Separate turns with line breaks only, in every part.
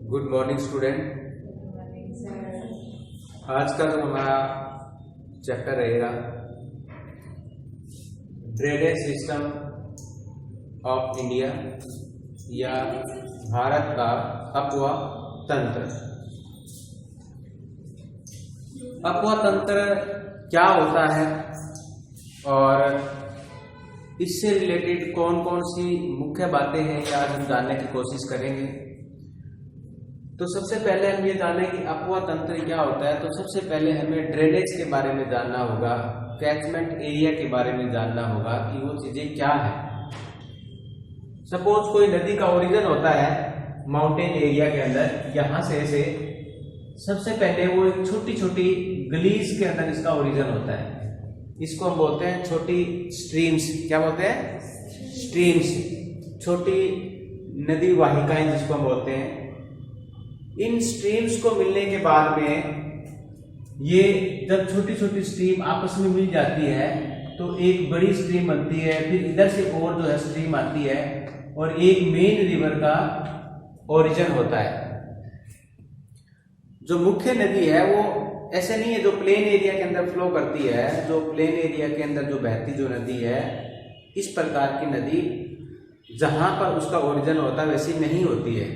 Good morning student. आज का जो हमारा चैप्टर रहेगा ड्रेनेज सिस्टम ऑफ इंडिया या भारत का अपवा तंत्र। अपवा तंत्र क्या होता है और इससे रिलेटेड कौन कौन सी मुख्य बातें हैं ये आज हम जानने की कोशिश करेंगे। तो सबसे पहले हम ये जानें कि अपवा तंत्र क्या होता है। तो सबसे पहले हमें ड्रेनेज के बारे में जानना होगा, कैचमेंट एरिया के बारे में जानना होगा कि वो चीजें क्या है। सपोज कोई नदी का ओरिजिन होता है माउंटेन एरिया के अंदर, यहां से ऐसे सबसे पहले वो एक छोटी छोटी गलीज के अंदर इसका ओरिजिन होता है। इसको हम बोलते हैं छोटी स्ट्रीम्स। क्या बोलते हैं? स्ट्रीम्स, छोटी नदी वाहिकाएं जिसको हम बोलते हैं। इन स्ट्रीम्स को मिलने के बाद में ये जब छोटी छोटी स्ट्रीम आपस में मिल जाती है तो एक बड़ी स्ट्रीम बनती है। फिर इधर से और जो है स्ट्रीम आती है और एक मेन रिवर का ओरिजिन होता है। जो मुख्य नदी है वो ऐसे नहीं है जो प्लेन एरिया के अंदर फ्लो करती है। जो प्लेन एरिया के अंदर जो बहती जो नदी है, इस प्रकार की नदी जहां पर उसका ओरिजिन होता है वैसी नहीं होती है।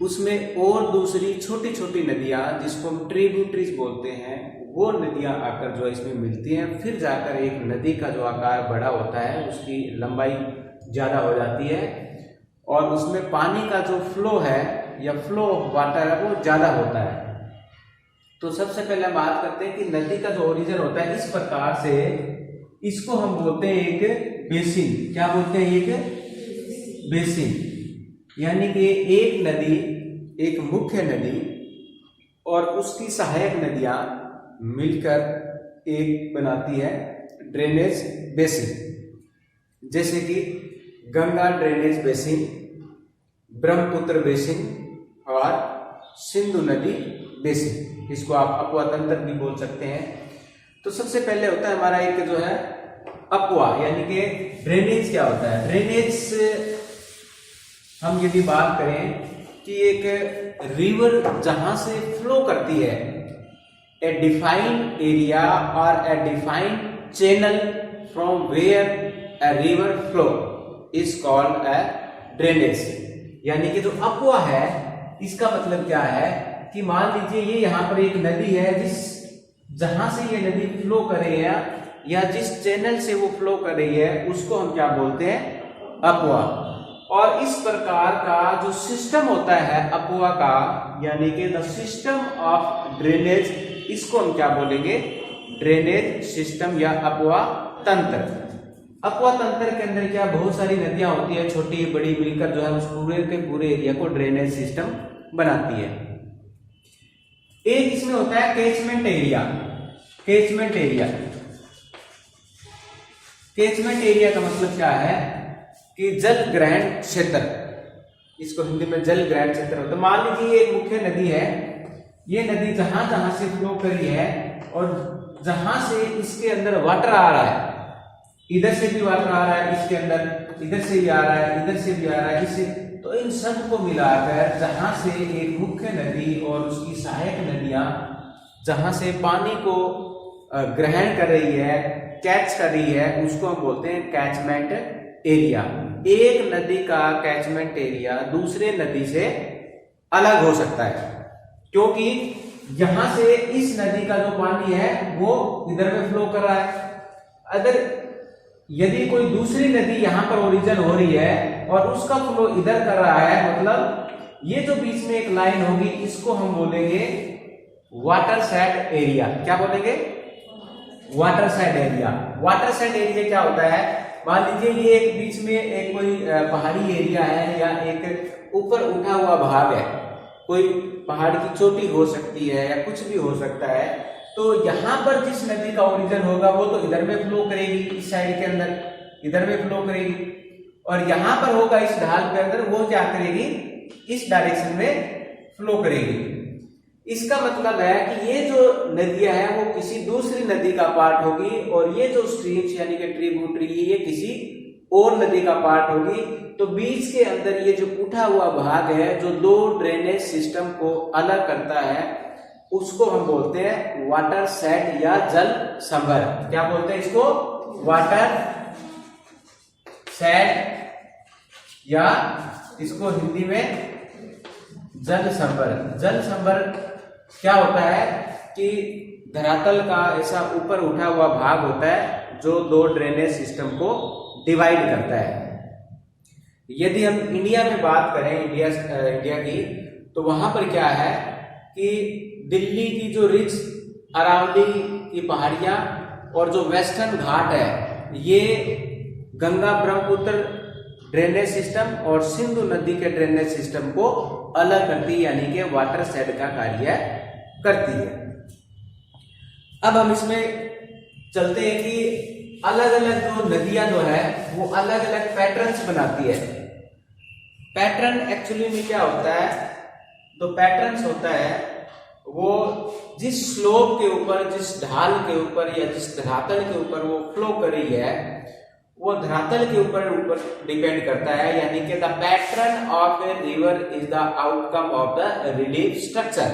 उसमें और दूसरी छोटी छोटी नदियां जिसको हम ट्रिब्यूटरीज बोलते हैं, वो नदियां आकर जो इसमें मिलती हैं। फिर जाकर एक नदी का जो आकार बड़ा होता है, उसकी लंबाई ज्यादा हो जाती है और उसमें पानी का जो फ्लो है या फ्लो ऑफ वाटर है वो ज्यादा होता है। तो सबसे पहले हम बात करते हैं कि नदी का जो ओरिजिन होता है इस प्रकार से, इसको हम बोलते हैं एक बेसिन। क्या बोलते हैं? एक बेसिन। यानी कि एक नदी, एक मुख्य नदी और उसकी सहायक नदियां मिलकर एक बनाती है ड्रेनेज बेसिन। जैसे कि Ganga drainage basin, Brahmaputra basin और सिंधु नदी बेसिन। इसको आप अपवा तंत्र भी बोल सकते हैं। तो सबसे पहले होता है हमारा एक जो है अपवा, यानी कि ड्रेनेज। क्या होता है ड्रेनेज? हम यदि बात करें कि एक रिवर जहां से फ्लो करती है, ए डिफाइंड एरिया और a defined channel from where a river flow is called a drainage. यानी कि जो अपवा है इसका मतलब क्या है कि मान लीजिए ये यहाँ पर एक नदी है, जहां से ये नदी फ्लो कर रही है या जिस चैनल से वो फ्लो कर रही है उसको हम क्या बोलते हैं? अपवा। और इस प्रकार का जो सिस्टम होता है अपवा का, यानी कि द सिस्टम ऑफ ड्रेनेज, इसको हम क्या बोलेंगे? ड्रेनेज सिस्टम या अपवा तंत्र। अपवा तंत्र के अंदर क्या बहुत सारी नदियां होती है, छोटी बड़ी मिलकर जो है उस पूरे के पूरे एरिया को ड्रेनेज सिस्टम बनाती है। एक इसमें होता है catchment area. Catchment area, catchment area का मतलब क्या है कि जल ग्रहण क्षेत्र। इसको हिंदी में जल ग्रहण क्षेत्र होता है। मान लीजिए एक मुख्य नदी है, ये नदी जहां जहां से फ्लो कर रही है और जहां से इसके अंदर वाटर आ रहा है, इधर से भी वाटर आ रहा है इसके अंदर, इधर से भी आ रहा है, इधर से भी आ रहा है, इससे, तो इन सब को मिलाकर जहां से एक मुख्य नदी और उसकी सहायक नदियां जहां से पानी को ग्रहण कर रही है, कैच कर रही है, उसको हम बोलते हैं कैचमेंट एरिया। एक नदी का कैचमेंट एरिया दूसरे नदी से अलग हो सकता है, क्योंकि यहां से इस नदी का जो पानी है वो इधर में फ्लो कर रहा है। अगर यदि कोई दूसरी नदी यहां पर ओरिजिन हो रही है और उसका फ्लो इधर कर रहा है, मतलब ये जो बीच में एक लाइन होगी इसको हम बोलेंगे वाटर साइड एरिया। क्या बोलेंगे? Water side area. Water side area क्या होता है? मान लीजिए ये एक बीच में एक कोई पहाड़ी एरिया है या एक ऊपर उठा हुआ भाग है, कोई पहाड़ की चोटी हो सकती है या कुछ भी हो सकता है। तो यहां पर जिस नदी का ओरिजिन होगा वो तो इधर में फ्लो करेगी, इस साइड के अंदर इधर में फ्लो करेगी, और यहां पर होगा इस ढाल के अंदर वो क्या करेगी? इस डायरेक्शन में फ्लो करेगी। इसका मतलब है कि ये जो नदियां हैं वो किसी दूसरी नदी का पार्ट होगी और ये जो स्ट्रीम्स यानी कि ट्रिब्यूटरी ये किसी और नदी का पार्ट होगी। तो बीच के अंदर ये जो उठा हुआ भाग है जो दो ड्रेनेज सिस्टम को अलग करता है उसको हम बोलते हैं वाटर शेड या जल संभर। क्या बोलते हैं इसको? वाटर शेड या इसको हिंदी में जल संभर। जल संभर क्या होता है कि धरातल का ऐसा ऊपर उठा हुआ भाग होता है जो दो ड्रेनेज सिस्टम को डिवाइड करता है। यदि हम इंडिया में बात करें, इंडिया की, तो वहां पर क्या है कि दिल्ली की जो रिच अरावली की पहाड़ियां और जो वेस्टर्न घाट है ये गंगा ब्रह्मपुत्र ड्रेनेज सिस्टम और सिंधु नदी के ड्रेनेज सिस्टम को अलग करती है, यानी कि वाटर शेड का कार्य करती है। अब हम इसमें चलते हैं कि अलग अलग जो नदियां जो है वो अलग अलग पैटर्न्स बनाती है। पैटर्न एक्चुअली में क्या होता है? तो पैटर्न्स होता है वो जिस स्लोप के ऊपर, जिस ढाल के ऊपर या जिस धरातल के ऊपर वो फ्लो कर रही है वो धरातल के ऊपर डिपेंड करता है, यानी कि the pattern of a river is the outcome of the relief structure.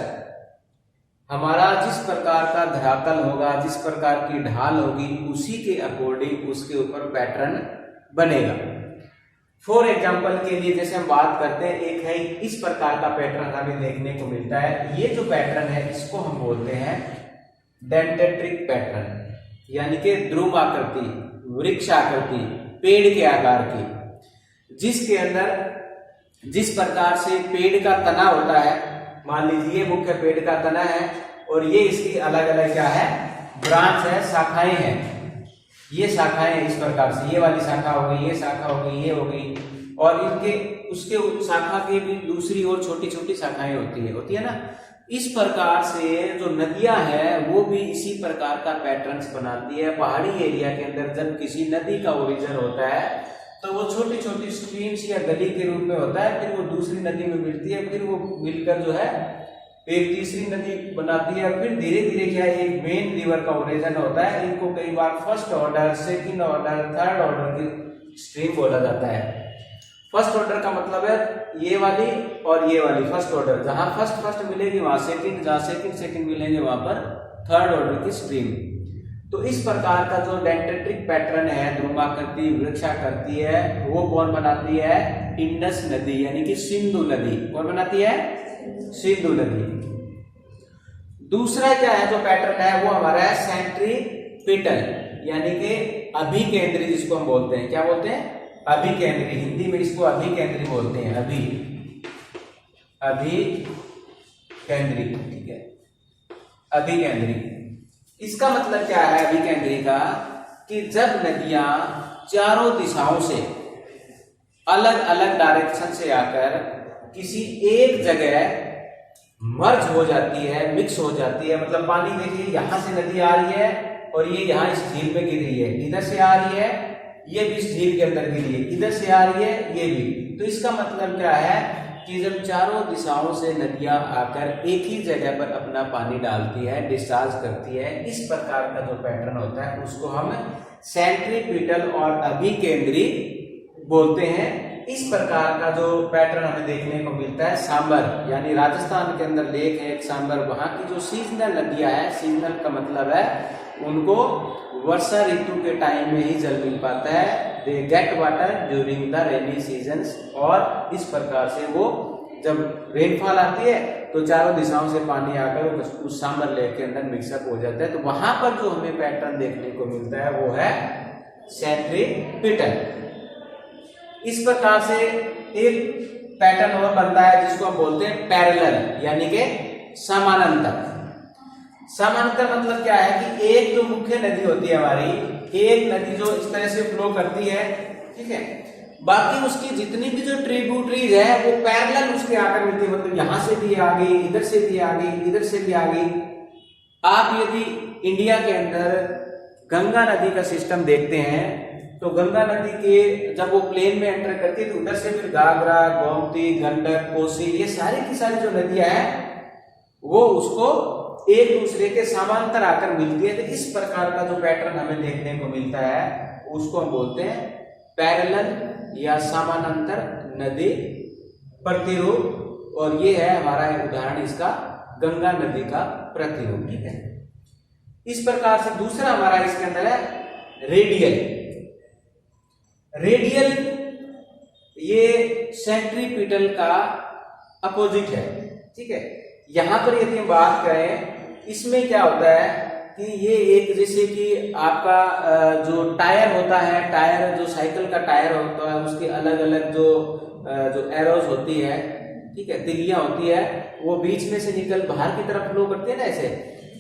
हमारा जिस प्रकार का धरातल होगा, जिस प्रकार की ढाल होगी, उसी के अकॉर्डिंग उसके ऊपर पैटर्न बनेगा। फॉर एग्जाम्पल के लिए जैसे हम बात करते हैं, एक है इस प्रकार का पैटर्न हमें देखने को मिलता है। ये जो पैटर्न है इसको हम बोलते हैं डेंटेट्रिक पैटर्न, यानी कि ध्रुव आकृति, वृक्ष आकृति, पेड़ के आकार की, जिसके अंदर जिस प्रकार से पेड़ का तना होता है, मान लीजिए मुख्य पेड़ का तना है और ये इसकी अलग अलग क्या है, ब्रांच है, शाखाएं हैं। ये शाखाएं इस प्रकार से, ये वाली शाखा हो गई, ये शाखा हो गई, ये हो गई, और इनके उसके शाखा की भी दूसरी और छोटी छोटी शाखाएं होती है ना। इस प्रकार से जो नदियां हैं वो भी इसी प्रकार का पैटर्न्स बनाती है। पहाड़ी एरिया के अंदर जब किसी नदी का ओरिजिन होता है तो वो छोटी छोटी स्ट्रीम्स या गली के रूप में होता है, फिर वो दूसरी नदी में मिलती है, फिर वो मिलकर जो है एक तीसरी नदी बनाती है, फिर धीरे धीरे क्या एक मेन रिवर का ओरिजिन होता है। इनको कई बार first order, second order, third order की स्ट्रीम बोला जाता है। फर्स्ट ऑर्डर का मतलब है ये वाली और ये वाली फर्स्ट ऑर्डर, जहां फर्स्ट मिलेगी वहां सेकंड, जहां सेकंड मिलेंगे वहां पर थर्ड ऑर्डर की स्ट्रीम। तो इस प्रकार का जो डेंटेट्रिक पैटर्न है, ध्रुवाकृति, वृक्षाकृति है, वो कौन बनाती है? इंडस नदी, यानी कि सिंधु नदी। कौन बनाती है? सिंधु नदी। दूसरा क्या है जो पैटर्न है वो हमारा है सेंट्रीपिटल, यानी कि अभिकेंद्री, जिसको हम बोलते हैं। क्या बोलते हैं? अभिकेंद्री। हिंदी में इसको अभिकेंद्री बोलते हैं। अभिकेंद्री, ठीक है, अभिकेंद्री। इसका मतलब क्या है अभिकेंद्री का? कि जब नदियां चारों दिशाओं से अलग अलग डायरेक्शन से आकर किसी एक जगह मर्ज हो जाती है, मिक्स हो जाती है, मतलब पानी देखिए यहां से नदी आ रही है और ये यहां इस झील में गिर रही है, इधर से आ रही है, ये भी इस झील के अंदर गिरी है, इधर से आ रही है, ये भी। तो इसका मतलब क्या है कि जब चारों दिशाओं से नदियां आकर एक ही जगह पर अपना पानी डालती है, डिस्चार्ज करती है, इस प्रकार का जो पैटर्न होता है उसको हम सेंट्रीपिटल और अभिकेंद्री बोलते हैं। इस प्रकार का जो पैटर्न हमें देखने को मिलता है सांबर, यानी राजस्थान के अंदर लेक है एक सांबर, वहां की जो सीजनल नदियां है, सीजनल का मतलब है उनको वर्षा ऋतु के टाइम में ही जल मिल पाता है। They get water during the rainy seasons, और इस प्रकार से वो जब रेनफॉल आती है तो चारों दिशाओं से पानी आकर उस सांबर लेक के अंदर मिक्सअप हो जाता है। तो वहां पर जो हमें पैटर्न देखने को मिलता है वो है सेंट्रीपिटल। इस प्रकार से एक पैटर्न और बनता है जिसको हम बोलते हैं पैरेलल, यानी कि समानांतर। समानांतर मतलब क्या है कि एक जो मुख्य नदी होती है हमारी, एक नदी जो इस तरह से फ्लो करती है, ठीक है, बाकी उसकी जितनी भी जो ट्रिब्यूटरीज है वो पैरेलल उसके आकर मिलती है, मतलब यहां से भी आ गई, इधर से भी आ गई, इधर से भी आ गई। आप यदि इंडिया के अंदर गंगा नदी का सिस्टम देखते हैं तो गंगा नदी के जब वो प्लेन में एंटर करती है तो उधर से फिर घाघरा, गोमती, गंडक, कोसी, ये सारी की सारी जो नदियां हैं वो उसको एक दूसरे के समांतर आकर मिलती है। तो इस प्रकार का जो पैटर्न हमें देखने को मिलता है उसको हम बोलते हैं पैरेलल या समानांतर नदी प्रतिरूप, और ये है हमारा उदाहरण इसका गंगा नदी का प्रतिरूप। ठीक है, इस प्रकार से दूसरा हमारा इसके अंदर है रेडियल। रेडियल ये सेंट्रीपिटल का अपोजिट है। ठीक है, यहां पर यदि हम बात करें, इसमें क्या होता है कि ये एक जैसे कि आपका जो टायर होता है, टायर जो साइकिल का टायर होता है, उसके अलग अलग जो एरोज होती है, ठीक है, तिलियां होती है, वो बीच में से निकल बाहर की तरफ फ्लो करते हैं ना ऐसे।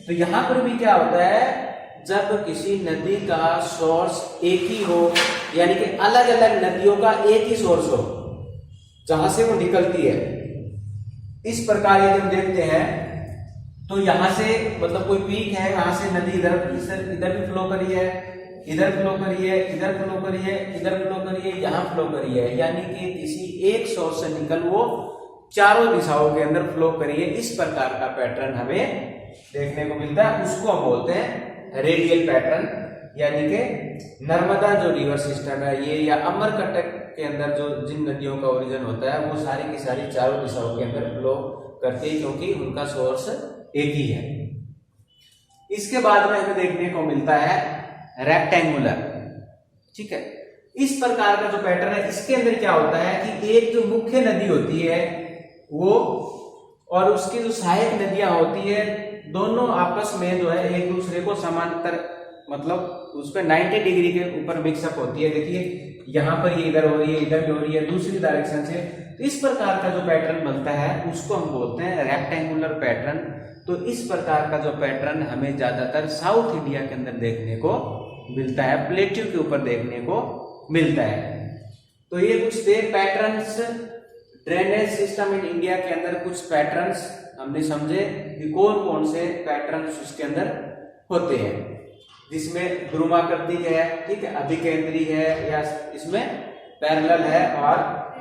तो यहाँ पर भी क्या होता है, जब किसी नदी का सोर्स एक ही हो, यानी कि अलग अलग नदियों का एक ही सोर्स हो जहां से वो निकलती है, इस प्रकार यदि हम देखते हैं तो यहां से मतलब कोई पीक है, वहां से नदी इधर भी फ्लो करी है, इधर फ्लो करी है, इधर फ्लो करी है, इधर फ्लो करी है, यहाँ फ्लो करी है, यानी कि किसी एक सोर्स से निकल वो चारों दिशाओं के अंदर फ्लो करी है। इस प्रकार का पैटर्न हमें देखने को मिलता है, उसको हम बोलते हैं रेडियल पैटर्न। यानी कि नर्मदा जो रिवर सिस्टम है ये, या अमरकंटक के अंदर जो जिन नदियों का ओरिजिन होता है, वो सारी की सारी चारों दिशाओं के अंदर फ्लो करती है, क्योंकि उनका सोर्स एक ही है। इसके बाद में हमें देखने को मिलता है रेक्टेंगुलर। ठीक है, इस प्रकार का जो पैटर्न है, इसके अंदर क्या होता है कि एक जो मुख्य नदी होती है वो और उसकी जो सहायक नदियां होती है, दोनों आपस में जो है एक दूसरे को समांतर, मतलब उस पर 90 डिग्री के ऊपर मिक्सअप होती है। देखिए यहाँ पर ये इधर हो रही है, इधर भी हो रही है, दूसरी डायरेक्शन से। तो इस प्रकार का जो पैटर्न बनता है उसको हम बोलते हैं रेक्टेंगुलर पैटर्न। तो इस प्रकार का जो पैटर्न हमें ज्यादातर साउथ इंडिया के अंदर देखने को मिलता है, प्लेट्यू के ऊपर देखने को मिलता है। तो ये कुछ थे patterns, drainage system in India के अंदर कुछ पैटर्न्स हमने समझे कि कौन कौन से पैटर्न्स उसके अंदर होते हैं, जिसमें ध्रुवाकृति है, ठीक है, अभिकेंद्री है, या इसमें पैरेलल है, और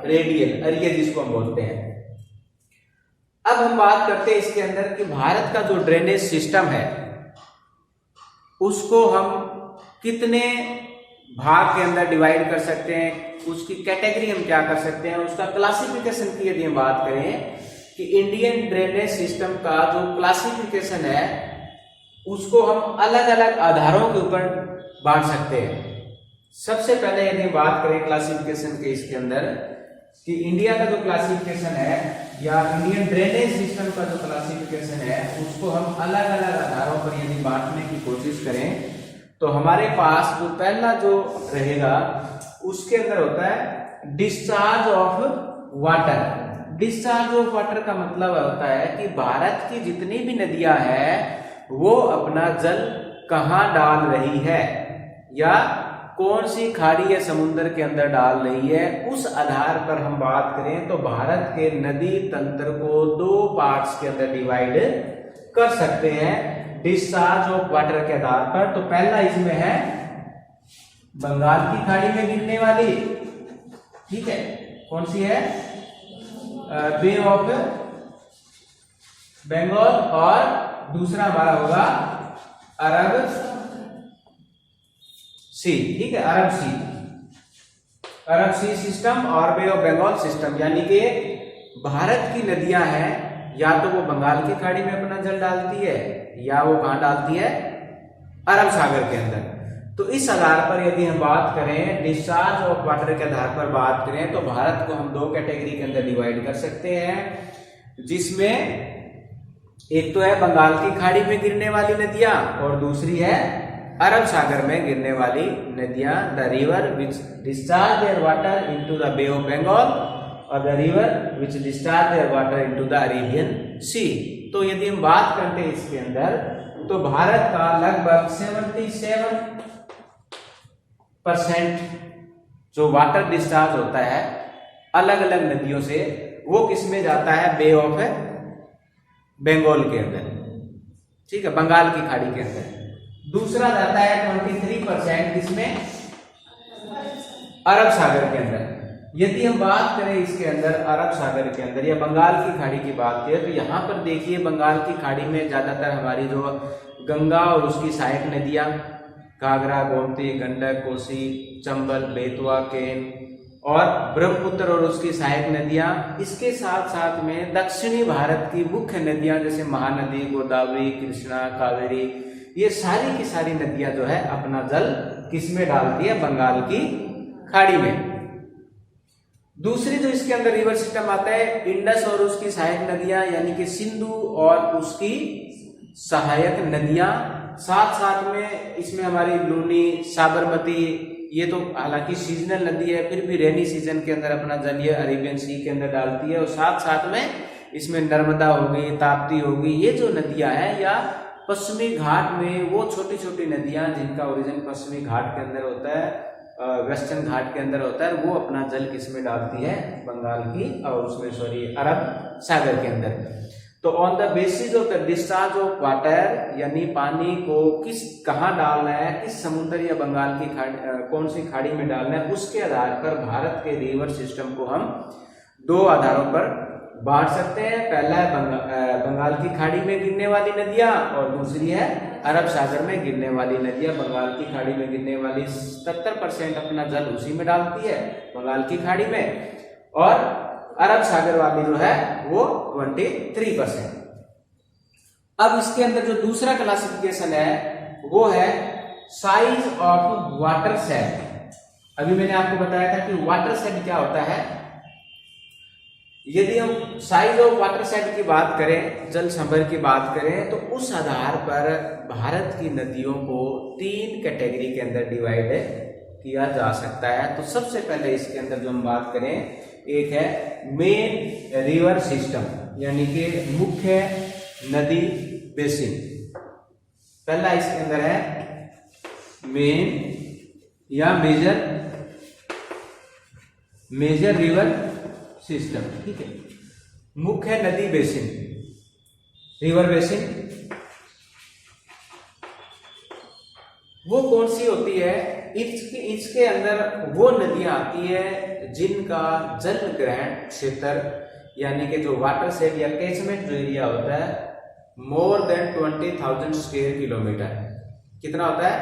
रेडियल, अरिय जिसको हम बोलते हैं। अब हम बात करते हैं इसके अंदर कि भारत का जो ड्रेनेज सिस्टम है उसको हम कितने भाग के अंदर डिवाइड कर सकते हैं, उसकी कैटेगरी हम क्या कर सकते हैं, उसका क्लासिफिकेशन की यदि हम बात करें कि इंडियन ड्रेनेज सिस्टम का जो क्लासिफिकेशन है उसको हम अलग अलग आधारों के ऊपर बांट सकते हैं। सबसे पहले यदि बात करें क्लासिफिकेशन के इसके अंदर कि इंडिया का जो क्लासिफिकेशन है या इंडियन ड्रेनेज सिस्टम का जो क्लासिफिकेशन है उसको हम अलग अलग आधारों पर यदि बांटने की कोशिश करें तो हमारे पास जो पहला जो रहेगा उसके अंदर होता है discharge of water. Discharge of water का मतलब होता है कि भारत की जितनी भी नदियां हैं वो अपना जल कहाँ डाल रही है या कौन सी खाड़ी या समुद्र के अंदर डाल रही है, उस आधार पर हम बात करें तो भारत के नदी तंत्र को दो पार्ट्स के अंदर डिवाइड कर सकते हैं डिस्चार्ज ऑफ वाटर के आधार पर। तो पहला इसमें है बंगाल की खाड़ी में गिरने वाली, ठीक है, कौन सी है, बे ऑफ बंगाल, और दूसरा हमारा होगा अरब सी, ठीक है, अरब सी सिस्टम और बे ऑफ बंगाल सिस्टम। यानी कि भारत की नदियां हैं, या तो वो बंगाल की खाड़ी में अपना जल डालती है या वो कहां डालती है, अरब सागर के अंदर। तो इस आधार पर यदि हम बात करें डिस्चार्ज ऑफ वाटर के आधार पर बात करें तो भारत को हम दो कैटेगरी के अंदर डिवाइड कर सकते हैं, जिसमें एक तो है बंगाल की खाड़ी में गिरने वाली नदियां और दूसरी है अरब सागर में गिरने वाली नदियां। The river which discharge their water into the Bay of Bengal और the river which discharge their water into the Arabian sea. तो यदि हम बात करते हैं इसके अंदर तो भारत का लगभग 77% जो वाटर डिस्चार्ज होता है अलग अलग नदियों से वो किसमें जाता है, बे ऑफ बंगाल के अंदर, ठीक है, बंगाल की खाड़ी के अंदर। दूसरा जाता है 23% किसमें, अरब सागर के अंदर। यदि हम बात करें इसके अंदर अरब सागर के अंदर या बंगाल की खाड़ी की बात करें तो यहाँ पर देखिए बंगाल की खाड़ी में ज्यादातर हमारी जो गंगा और उसकी सहायक नदियां घाघरा, गोमती, गंडक, कोसी, चंबल, बेतवा, केन और ब्रह्मपुत्र और उसकी सहायक नदियां। इसके साथ साथ में दक्षिणी भारत की मुख्य नदियां जैसे महानदी, गोदावरी, कृष्णा, कावेरी, ये सारी की सारी नदियां जो है अपना जल किसमें डालती है? बंगाल की खाड़ी में। दूसरी जो इसके अंदर रिवर सिस्टम आता है इंडस और उसकी सहायक नदियां, यानी कि सिंधु और उसकी सहायक नदियां। साथ साथ में इसमें हमारी लूनी, साबरमती, ये तो हालांकि सीजनल नदी है, फिर भी रेनी सीजन के अंदर अपना जल ये अरेबियन सी के अंदर डालती है। और साथ साथ में इसमें नर्मदा होगी, ताप्ती होगी, ये जो नदियां हैं, या पश्चिमी घाट में वो छोटी छोटी नदियां जिनका ओरिजिन पश्चिमी घाट के अंदर होता है, वेस्टर्न घाट के अंदर होता है, वो अपना जल किसमें डालती है? बंगाल की और उसमें अरब सागर के अंदर। तो on the basis of the discharge of water, यानी पानी को कहाँ डालना है, किस समुद्र या बंगाल की कौन सी खाड़ी में डालना है, उसके आधार पर भारत के रिवर सिस्टम को हम दो आधारों पर बांट सकते हैं। पहला है बंगाल की खाड़ी में गिरने वाली नदियां और दूसरी है अरब सागर में गिरने वाली नदियां। बंगाल की खाड़ी में गिरने वाली 70% अपना जल उसी में डालती है, बंगाल की खाड़ी में, और अरब सागर वाली जो है वो 23%। अब इसके अंदर जो दूसरा क्लासिफिकेशन है वो है साइज ऑफ वाटर शेड। अभी मैंने आपको बताया था कि वाटर शेड क्या होता है। यदि हम साइज ऑफ वाटर शेड की बात करें, जल संभर की बात करें, तो उस आधार पर भारत की नदियों को 3 कैटेगरी के अंदर डिवाइड किया जा सकता है। तो सबसे पहले इसके अंदर जो हम बात करें, एक है मेन रिवर सिस्टम, यानी कि मुख्य नदी बेसिन। पहला इसके अंदर है मेन या मेजर रिवर सिस्टम, ठीक है। मुख्य नदी बेसिन, रिवर बेसिन, वो कौन सी होती है? इसके अंदर वो नदियां आती है जिनका जल ग्रहण क्षेत्र, यानी कि जो वाटर शेड या कैचमेंट जो एरिया होता है, मोर देन 20,000 स्क्वायर किलोमीटर। कितना होता है?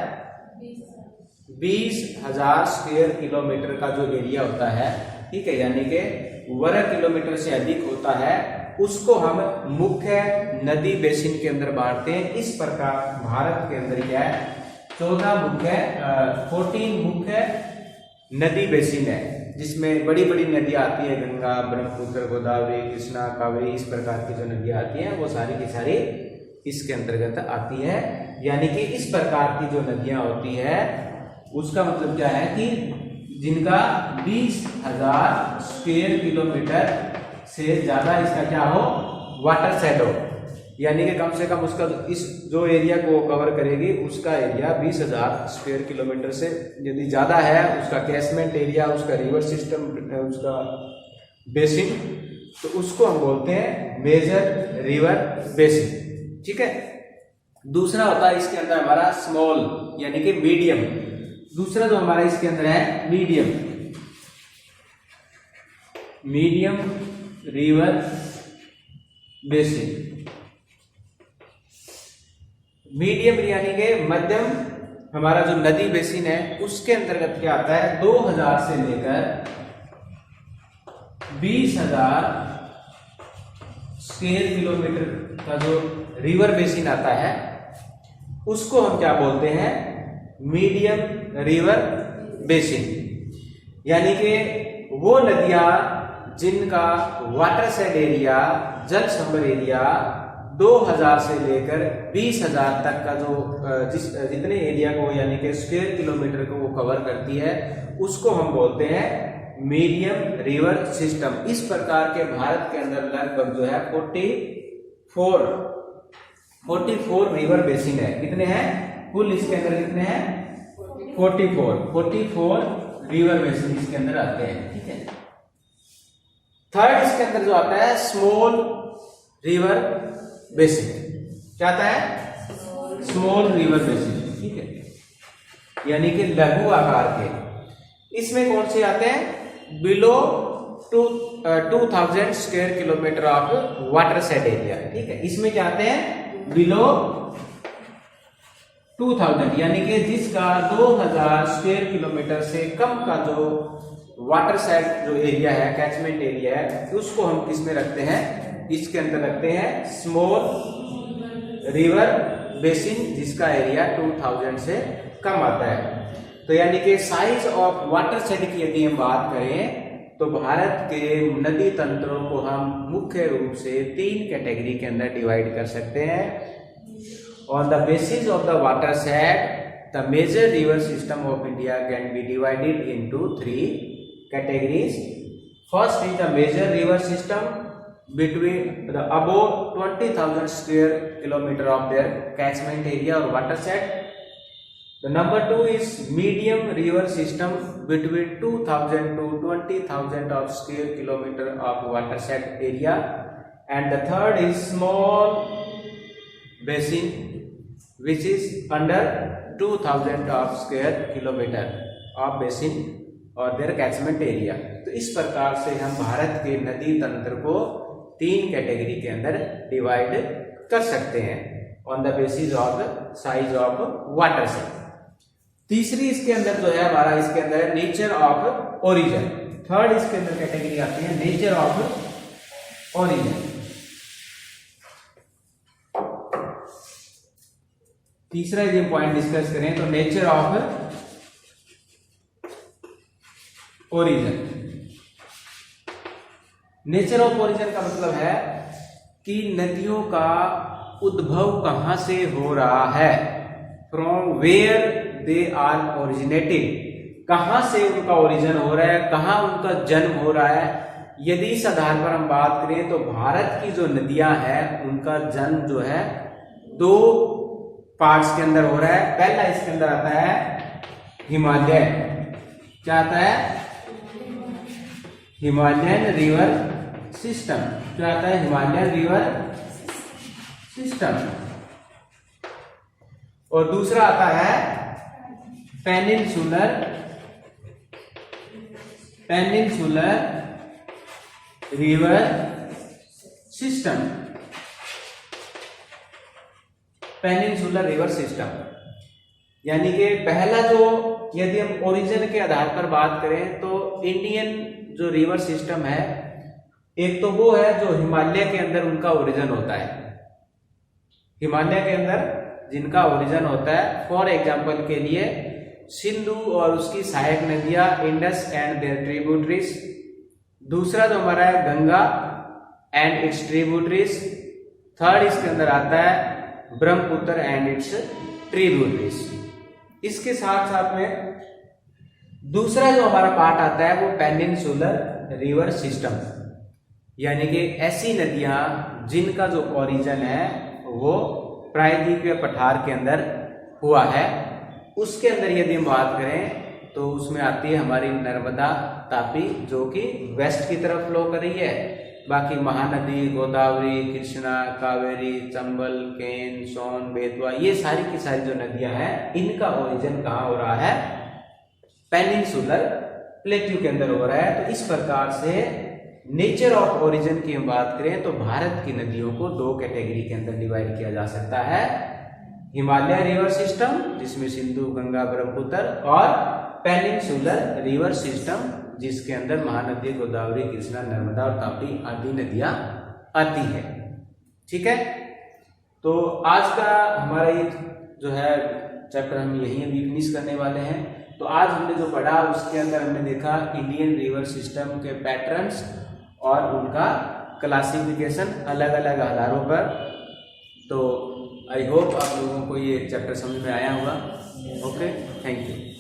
20,000 स्क्वायर किलोमीटर का जो एरिया होता है, ठीक है, यानी कि वर्ग किलोमीटर से अधिक होता है, उसको हम मुख्य नदी बेसिन के अंदर बांटते हैं। इस प्रकार भारत के अंदर क्या है? 14 मुख्य नदी बेसिन है, जिसमें बड़ी बड़ी नदियां आती है, गंगा, ब्रह्मपुत्र, गोदावरी, कृष्णा, कावेरी, इस प्रकार की जो नदियां आती हैं वो सारी की सारी इसके अंतर्गत आती है। यानी कि इस प्रकार की जो नदियां होती है उसका मतलब क्या है कि जिनका 20,000 स्क्वायर किलोमीटर से ज्यादा इसका क्या हो? वाटर शेड हो, यानी कि कम से कम उसका इस जो एरिया को कवर करेगी उसका एरिया 20,000 स्क्वायर किलोमीटर से यदि ज्यादा है, उसका कैचमेंट एरिया, उसका रिवर सिस्टम, उसका बेसिन, तो उसको हम बोलते हैं मेजर रिवर बेसिन, ठीक है। दूसरा होता है इसके अंदर हमारा स्मॉल, यानी कि मीडियम। दूसरा जो हमारा इसके अंदर है मीडियम रिवर बेसिन। मीडियम यानी कि मध्यम हमारा जो नदी बेसिन है उसके अंतर्गत क्या आता है? 2,000 से लेकर 20,000 स्क्वायर किलोमीटर का जो रिवर बेसिन आता है उसको हम क्या बोलते हैं? Medium river basin. यानी कि वो नदियां जिनका वाटर शेड एरिया, जल संभर एरिया 2,000 से लेकर 20,000 तक का जो जितने एरिया को, यानी कि स्क्वायर किलोमीटर को वो कवर करती है, उसको हम बोलते हैं मीडियम रिवर सिस्टम। इस प्रकार के भारत के अंदर लगभग जो है 44 रिवर बेसिन है। कितने हैं कुल? इसके अंदर कितने हैं? 44 रिवर बेसिन इसके अंदर आते हैं, ठीक है। थर्ड इसके अंदर जो आता है स्मॉल रिवर बेसिन। क्या आता है? स्मॉल रिवर बेसिन, ठीक है, यानी कि लघु आकार के। इसमें कौन से आते हैं? Below 2,000 square kilometre of water shade area, ठीक है। इसमें क्या आते हैं? बिलो 2000 यानी कि जिसका 2000 स्क्वायर किलोमीटर से कम का जो वाटर साइड जो एरिया है, कैचमेंट एरिया है, उसको हम किस में रखते हैं, इसके अंदर रखते हैं स्मॉल रिवर बेसिन, जिसका एरिया 2000 से कम आता है। तो यानी कि साइज ऑफ वाटर सेट की यदि हम बात करें तो भारत के नदी तंत्रों को हम मुख्य रूप से 3 कैटेगरी के अंदर डिवाइड कर सकते हैं। On the basis of the watershed the major river system of India can be divided into 3 categories. First is the major river system between the above 20,000 square kilometer of their catchment area or watershed. The number 2 is medium river system between 2,000 to 20,000 of square kilometer of watershed area, and the third is small basin which is under 2,000 of square kilometer of basin और their catchment area। तो इस प्रकार से हम भारत के नदी तंत्र को 3 कैटेगरी के अंदर डिवाइड कर सकते हैं on the basis of size of water set. तीसरी इसके अंदर जो है हमारा, इसके अंदर नेचर ऑफ ओरिजिन। थर्ड इसके अंदर कैटेगरी आती है नेचर ऑफ ओरिजिन। तीसरा यदि हम पॉइंट डिस्कस करें तो nature of origin. Nature of origin का मतलब है कि नदियों का उद्भव कहां से हो रहा है, from where they are originated, कहां से उनका ओरिजिन हो रहा है, कहां उनका जन्म हो रहा है। यदि इस आधार पर हम बात करें तो भारत की जो नदियां हैं उनका जन्म जो है 2 पार्ट्स के अंदर हो रहा है। पहला इसके अंदर आता है हिमालय, क्या आता है, हिमालयन रिवर सिस्टम, क्या आता है, हिमालयन रिवर सिस्टम। और दूसरा आता है peninsular river system, peninsular river system. यानी कि पहला जो यदि हम ओरिजिन के आधार पर बात करें तो इंडियन जो रिवर सिस्टम है, एक तो वो है जो हिमालय के अंदर उनका ओरिजिन होता है, हिमालय के अंदर जिनका ओरिजिन होता है। फॉर एग्जांपल के लिए सिंधु और उसकी सहायक नदियां, इंडस एंड देयर ट्रिब्यूटरीज। दूसरा जो हमारा है Ganga and it's tributaries. Third इसके अंदर आता है ब्रह्मपुत्र एंड इट्स ट्रिब्यूटरीज। इसके साथ साथ में दूसरा जो हमारा पार्ट आता है वो पेनिनसुलर रिवर सिस्टम, यानी कि ऐसी नदियां जिनका जो ओरिजिन है वो प्रायद्वीपीय पठार के अंदर हुआ है। उसके अंदर यदि हम बात करें तो उसमें आती है हमारी नर्मदा, तापी, जो कि वेस्ट की तरफ फ्लो कर रही है। बाकी महानदी, गोदावरी, कृष्णा, कावेरी, चंबल, केन, सोन, बेतवा, ये सारी की सारी जो नदियां हैं इनका ओरिजिन कहाँ हो रहा है, पेनिनसुलर प्लेट्यू के अंदर हो रहा है। तो इस प्रकार से नेचर ऑफ ओरिजिन की हम बात करें तो भारत की नदियों को 2 कैटेगरी के अंदर डिवाइड किया जा सकता है, हिमालय रिवर सिस्टम जिसमें सिंधु, गंगा, ब्रह्मपुत्र, और पेनिनसुलर रिवर सिस्टम जिसके अंदर महानदी, गोदावरी, कृष्णा, नर्मदा और तापी आदि नदियां आती है। ठीक है, तो आज का हमारा ये जो है चैप्टर हम यही अभी फिनिश करने वाले हैं। तो आज हमने जो पढ़ा उसके अंदर हमने देखा इंडियन रिवर सिस्टम के पैटर्न्स और उनका क्लासिफिकेशन अलग अलग आधारों पर। तो आई होप आप लोगों को ये चैप्टर समझ में आया होगा। Okay, thank you.